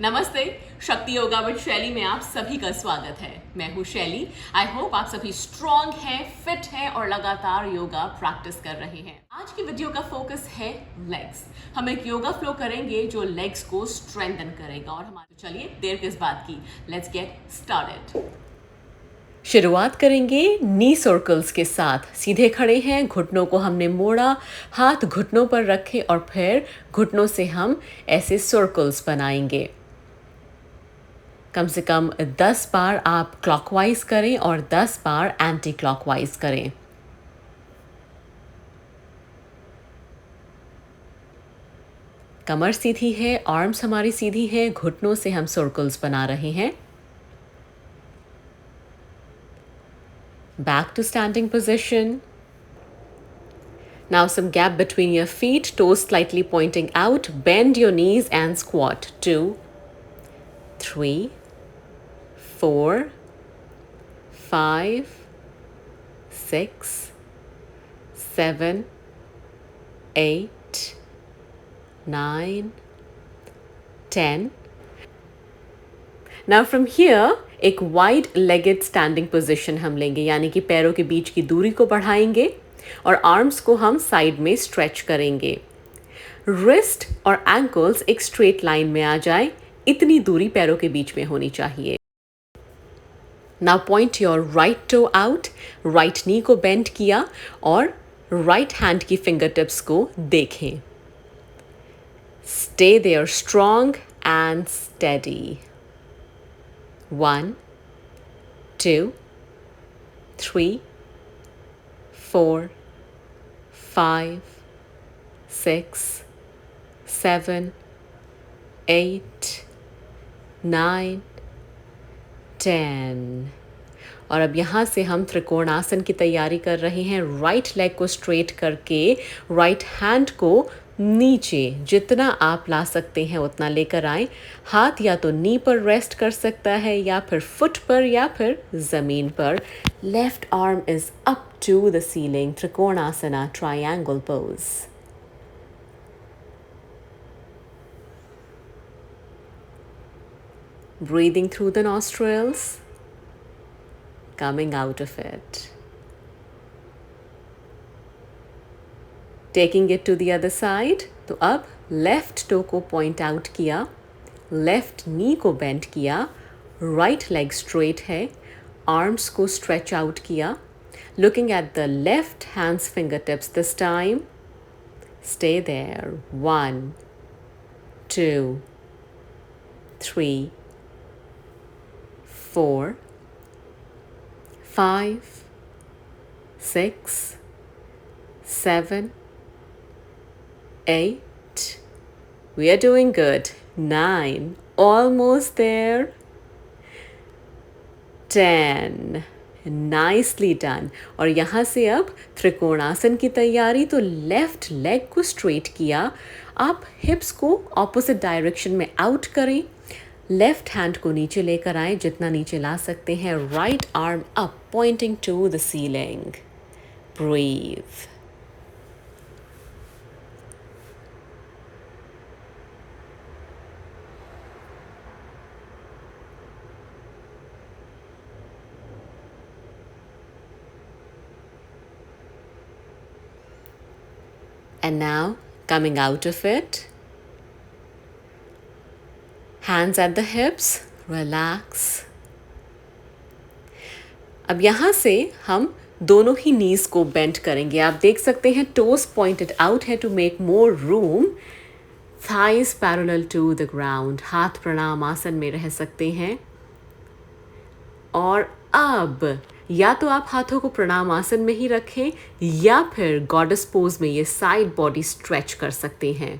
नमस्ते। शक्ति yoga with शैली में आप सभी का स्वागत है। मैं हूँ शैली। आई होप आप सभी स्ट्रांग हैं, फिट हैं और लगातार योगा प्रैक्टिस कर रहे हैं। आज की वीडियो का फोकस है लेग्स। हम एक योगा फ्लो करेंगे जो लेग्स को स्ट्रेंथन करेगा और हमारे चलिए देर किस बात की, लेट्स गेट स्टार्टेड। शुरुआत करेंगे नी सर्कल्स के साथ। सीधे खड़े हैं, घुटनों को हमने मोड़ा, हाथ घुटनों पर रखे और फिर घुटनों से हम ऐसे सर्कल्स बनाएंगे। कम से कम 10 बार आप क्लॉकवाइज करें और 10 बार एंटी क्लॉकवाइज करें। कमर सीधी है, आर्म्स हमारी सीधी है, घुटनों से हम सर्कल्स बना रहे हैं। Back to standing position. Now some gap between your feet, toes slightly pointing out. Bend your knees and squat. 2, 3, 4, 5, 6, 7, 8, 9, 10. Now from here एक वाइड लेगेड स्टैंडिंग पोजीशन हम लेंगे, यानी कि पैरों के बीच की दूरी को बढ़ाएंगे और आर्म्स को हम साइड में स्ट्रेच करेंगे। रिस्ट और एंकल्स एक स्ट्रेट लाइन में आ जाए, इतनी दूरी पैरों के बीच में होनी चाहिए। Now point your right toe out, right knee को बेंड किया और राइट हैंड की फिंगर टिप्स को देखें। Stay there strong and steady. 1, 2, 3, 4, 5, 6, 7, 8, 9, 10। और अब यहाँ से हम त्रिकोण आसन की तैयारी कर रहे हैं। राइट लेग को स्ट्रेट करके राइट हैंड को नीचे जितना आप ला सकते हैं उतना लेकर आए। हाथ या तो नी पर रेस्ट कर सकता है या फिर फुट पर या फिर ज़मीन पर। Left arm is up to the ceiling, Trikonasana, triangle pose. Breathing through the nostrils, coming out of it. Taking it to the other side, तो अब लेफ्ट टो को पॉइंट आउट किया, लेफ्ट नी को बेंड किया, राइट लेग स्ट्रेट है, arms को stretch out किया, looking at the left hands finger tips this time. Stay there. 1, 2, 3, 4, 5, 6, 7, 8. We are doing good. 9. Almost there. 10. Nicely done. और यहाँ से अब त्रिकोणासन की तैयारी। तो लेफ्ट लेग को स्ट्रेट किया, आप हिप्स को ऑपोजिट डायरेक्शन में आउट करें, लेफ्ट हैंड को नीचे लेकर आए जितना नीचे ला सकते हैं, right arm up pointing to the ceiling. Breathe. And now, coming out of it, hands at the hips, relax. अब यहाँ से हम दोनों ही नीज को बेंड करेंगे. आप देख सकते हैं टोज पॉइंटेड आउट है to make more room. Thighs parallel to the ground. हाथ प्रणाम आसन में रह सकते हैं. और अब या तो आप हाथों को प्रणाम आसन में ही रखें या फिर गॉडेस पोज में ये साइड बॉडी स्ट्रेच कर सकते हैं.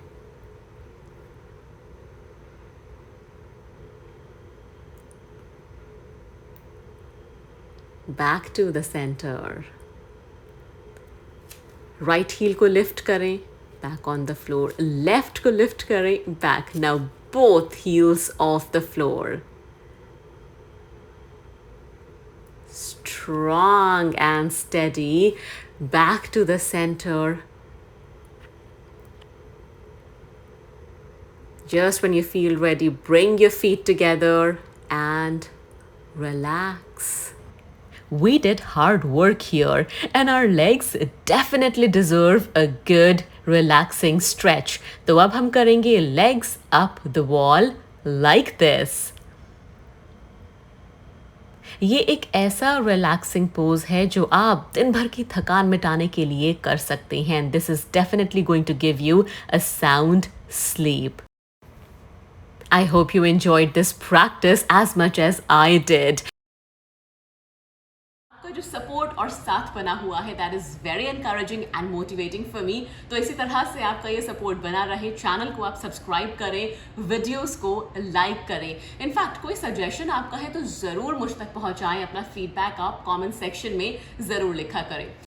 Back to the center. Right heel को लिफ्ट करें, back on the floor. Left को लिफ्ट करें, back. Now both heels off the floor. Strong and steady. Back to the center. Just when you feel ready, bring your feet together and relax. We did hard work here, and our legs definitely deserve a good relaxing stretch. तो अब हम करेंगे legs up the wall like this. ये एक ऐसा relaxing pose है जो आप दिन भर की थकान मिटाने के लिए कर सकते हैं. This is definitely going to give you a sound sleep. I hope you enjoyed this practice as much as I did. आपका जो सपोर्ट और साथ बना हुआ है that is very encouraging and motivating for me. तो इसी तरह से आपका ये सपोर्ट बना रहे. चैनल को आप सब्सक्राइब करें, वीडियोस को लाइक करें. इनफैक्ट कोई सजेशन आपका है तो ज़रूर मुझ तक पहुंचाएं. अपना फीडबैक आप कमेंट सेक्शन में ज़रूर लिखा करें.